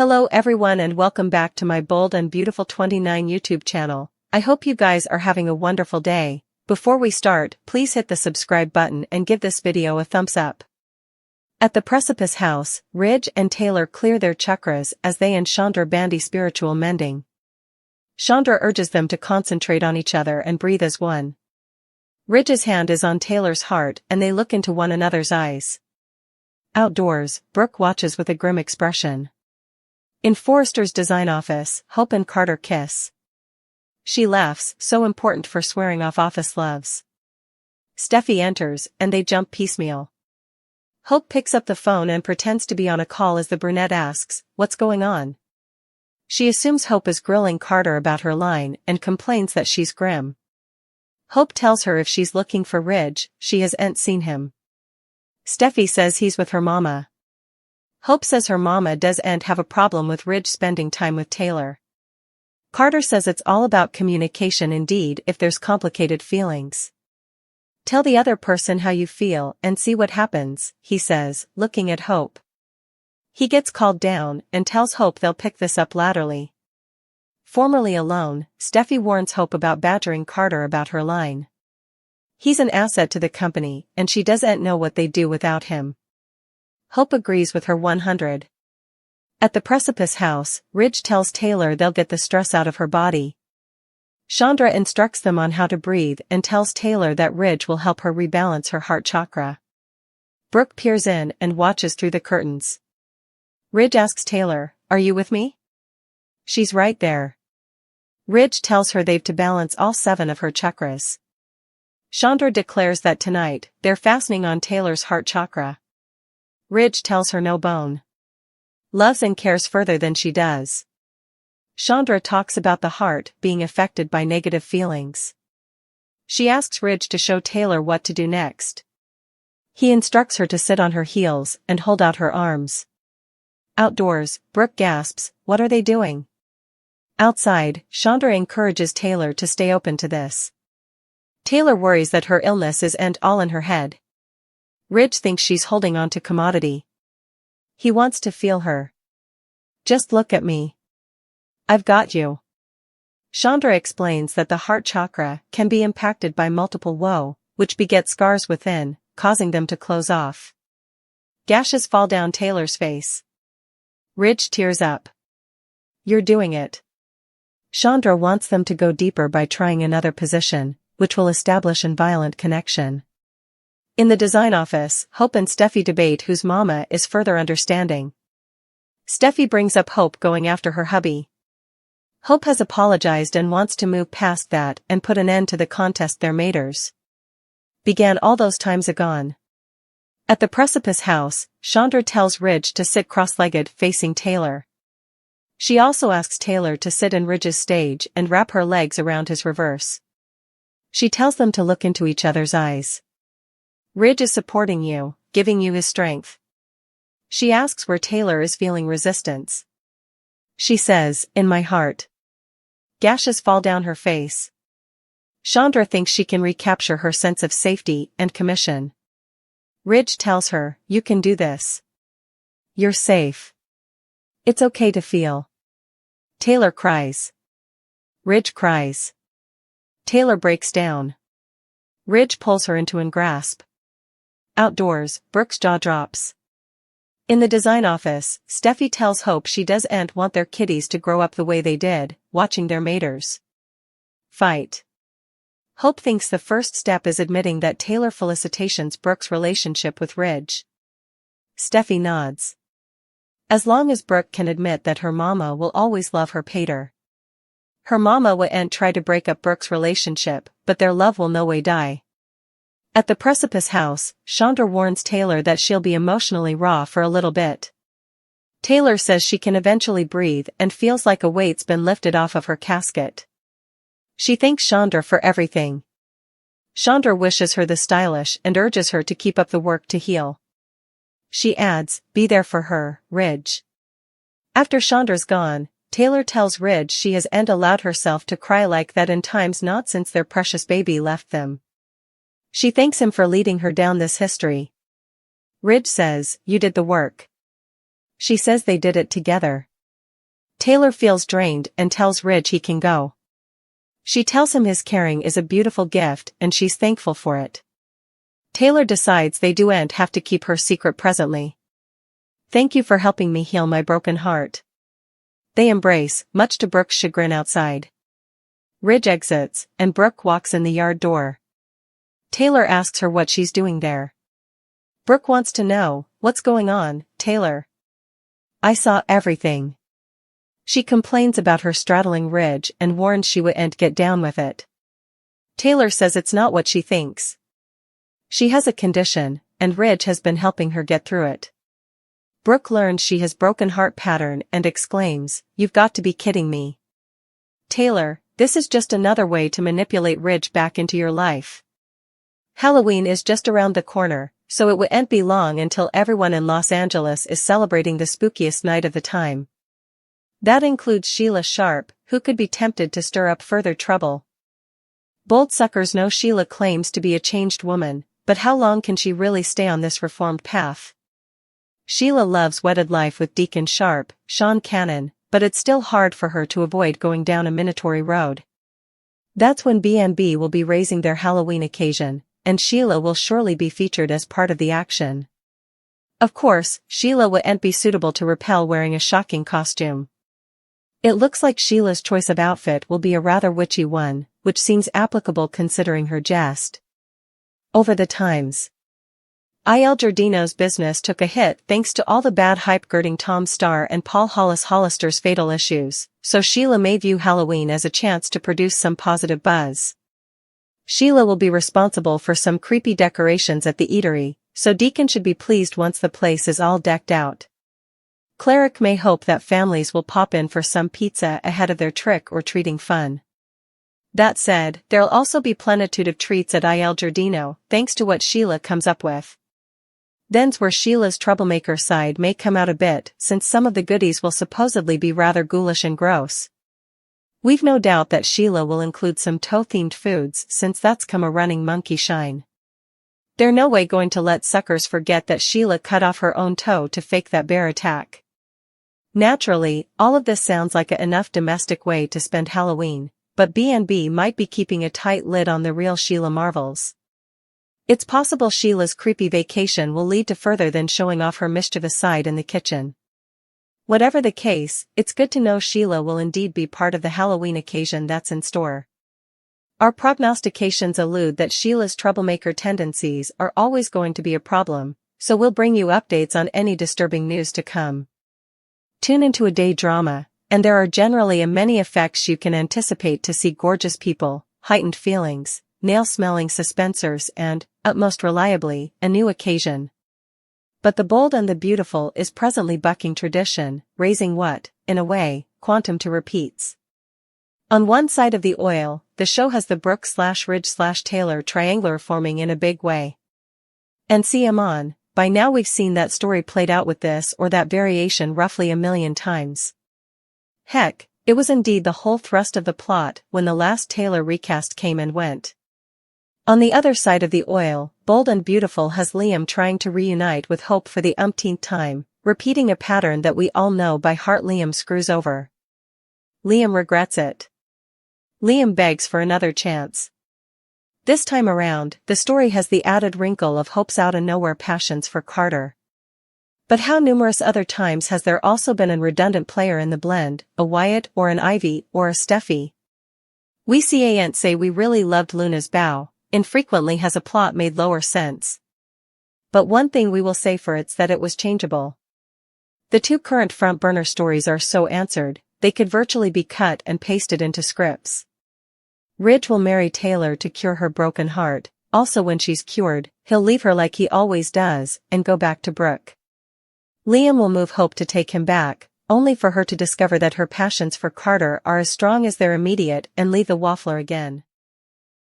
Hello everyone and welcome back to my Bold and Beautiful 29 YouTube channel. I hope you guys are having a wonderful day. Before we start, please hit the subscribe button and give this video a thumbs up. At the Precipice House, Ridge and Taylor clear their chakras as they and Chandra bandy spiritual mending. Chandra urges them to concentrate on each other and breathe as one. Ridge's hand is on Taylor's heart and they look into one another's eyes. Outdoors, Brooke watches with a grim expression. In Forrester's design office, Hope and Carter kiss. She laughs, so important for swearing off office loves. Steffi enters, and they jump piecemeal. Hope picks up the phone and pretends to be on a call as the brunette asks, "What's going on?" She assumes Hope is grilling Carter about her line and complains that she's grim. Hope tells her if she's looking for Ridge, she hasn't seen him. Steffi says he's with her mama. Hope says her mama doesn't have a problem with Ridge spending time with Taylor. Carter says it's all about communication indeed if there's complicated feelings. Tell the other person how you feel and see what happens, he says, looking at Hope. He gets called down and tells Hope they'll pick this up laterally. Formerly alone, Steffi warns Hope about badgering Carter about her line. He's an asset to the company and she doesn't know what they'd do without him. Hope agrees with her 100. At the Precipice House, Ridge tells Taylor they'll get the stress out of her body. Chandra instructs them on how to breathe and tells Taylor that Ridge will help her rebalance her heart chakra. Brooke peers in and watches through the curtains. Ridge asks Taylor, "Are you with me?" She's right there. Ridge tells her they've to balance all 7 of her chakras. Chandra declares that tonight, they're fastening on Taylor's heart chakra. Ridge tells her no bone. Loves and cares further than she does. Chandra talks about the heart being affected by negative feelings. She asks Ridge to show Taylor what to do next. He instructs her to sit on her heels and hold out her arms. Outdoors, Brooke gasps, "What are they doing?" Outside, Chandra encourages Taylor to stay open to this. Taylor worries that her illness isn't all in her head. Ridge thinks she's holding on to commodity. He wants to feel her. "Just look at me. I've got you." Chandra explains that the heart chakra can be impacted by multiple woe, which begets scars within, causing them to close off. Gashes fall down Taylor's face. Ridge tears up. "You're doing it." Chandra wants them to go deeper by trying another position, which will establish a violent connection. In the design office, Hope and Steffi debate whose mama is further understanding. Steffi brings up Hope going after her hubby. Hope has apologized and wants to move past that and put an end to the contest their maters began all those times agone. At the Precipice House, Chandra tells Ridge to sit cross-legged facing Taylor. She also asks Taylor to sit in Ridge's stage and wrap her legs around his reverse. She tells them to look into each other's eyes. Ridge is supporting you, giving you his strength. She asks where Taylor is feeling resistance. She says, "In my heart." Gashes fall down her face. Chandra thinks she can recapture her sense of safety and commission. Ridge tells her, "You can do this. You're safe. It's okay to feel." Taylor cries. Ridge cries. Taylor breaks down. Ridge pulls her into a grasp. Outdoors, Brooke's jaw drops. In the design office, Steffi tells Hope she doesn't want their kiddies to grow up the way they did, watching their maters fight. Hope thinks the first step is admitting that Taylor felicitations Brooke's relationship with Ridge. Steffi nods. As long as Brooke can admit that her mama will always love her pater. Her mama won't try to break up Brooke's relationship, but their love will no way die. At the Precipice House, Chandra warns Taylor that she'll be emotionally raw for a little bit. Taylor says she can eventually breathe and feels like a weight's been lifted off of her casket. She thanks Chandra for everything. Chandra wishes her the stylish and urges her to keep up the work to heal. She adds, "Be there for her, Ridge." After Chandra's gone, Taylor tells Ridge she hasn't allowed herself to cry like that in times not since their precious baby left them. She thanks him for leading her down this history. Ridge says, "You did the work." She says they did it together. Taylor feels drained and tells Ridge he can go. She tells him his caring is a beautiful gift and she's thankful for it. Taylor decides they don't have to keep her secret presently. "Thank you for helping me heal my broken heart." They embrace, much to Brooke's chagrin outside. Ridge exits, and Brooke walks in the yard door. Taylor asks her what she's doing there. Brooke wants to know, "What's going on, Taylor?" "I saw everything." She complains about her straddling Ridge and warns she wouldn't get down with it. Taylor says it's not what she thinks. She has a condition, and Ridge has been helping her get through it. Brooke learns she has broken heart pattern and exclaims, "You've got to be kidding me. Taylor, this is just another way to manipulate Ridge back into your life." Halloween is just around the corner, so it wouldn't be long until everyone in Los Angeles is celebrating the spookiest night of the time. That includes Sheila Sharp, who could be tempted to stir up further trouble. Bold suckers know Sheila claims to be a changed woman, but how long can she really stay on this reformed path? Sheila loves wedded life with Deacon Sharp, Sean Cannon, but it's still hard for her to avoid going down a minatory road. That's when B&B will be raising their Halloween occasion, and Sheila will surely be featured as part of the action. Of course, Sheila wouldn't be suitable to repel wearing a shocking costume. It looks like Sheila's choice of outfit will be a rather witchy one, which seems applicable considering her jest. Over the times, Il Giardino's business took a hit thanks to all the bad hype girding Tom Starr and Paul Hollister's fatal issues, so Sheila may view Halloween as a chance to produce some positive buzz. Sheila will be responsible for some creepy decorations at the eatery, so Deacon should be pleased once the place is all decked out. Cleric may hope that families will pop in for some pizza ahead of their trick-or-treating fun. That said, there'll also be plenitude of treats at Il Giardino, thanks to what Sheila comes up with. Then's where Sheila's troublemaker side may come out a bit, since some of the goodies will supposedly be rather ghoulish and gross. We've no doubt that Sheila will include some toe-themed foods since that's come a running monkey shine. They're no way going to let suckers forget that Sheila cut off her own toe to fake that bear attack. Naturally, all of this sounds like enough domestic way to spend Halloween, but B&B might be keeping a tight lid on the real Sheila marvels. It's possible Sheila's creepy vacation will lead to further than showing off her mischievous side in the kitchen. Whatever the case, it's good to know Sheila will indeed be part of the Halloween occasion that's in store. Our prognostications allude that Sheila's troublemaker tendencies are always going to be a problem, so we'll bring you updates on any disturbing news to come. Tune into a day drama, and there are generally many effects you can anticipate to see gorgeous people, heightened feelings, nail-smelling suspensors and, utmost reliably, a new occasion. But The Bold and the Beautiful is presently bucking tradition, raising what, in a way, quantum to repeats. On one side of the oil, the show has the Brooke/Ridge/Taylor triangular forming in a big way. And see 'em on. By now we've seen that story played out with this or that variation roughly a million times. Heck, it was indeed the whole thrust of the plot when the last Taylor recast came and went. On the other side of the oil, Bold and Beautiful has Liam trying to reunite with Hope for the umpteenth time, repeating a pattern that we all know by heart. Liam screws over. Liam regrets it. Liam begs for another chance. This time around, the story has the added wrinkle of Hope's out-of-nowhere passions for Carter. But how numerous other times has there also been a redundant player in the blend, a Wyatt or an Ivy or a Steffi? We see Aunt say we really loved Luna's bow, infrequently has a plot made lower sense. But one thing we will say for it's that it was changeable. The two current front-burner stories are so answered, they could virtually be cut and pasted into scripts. Ridge will marry Taylor to cure her broken heart, also when she's cured, he'll leave her like he always does, and go back to Brooke. Liam will move Hope to take him back, only for her to discover that her passions for Carter are as strong as their immediate and leave the waffler again.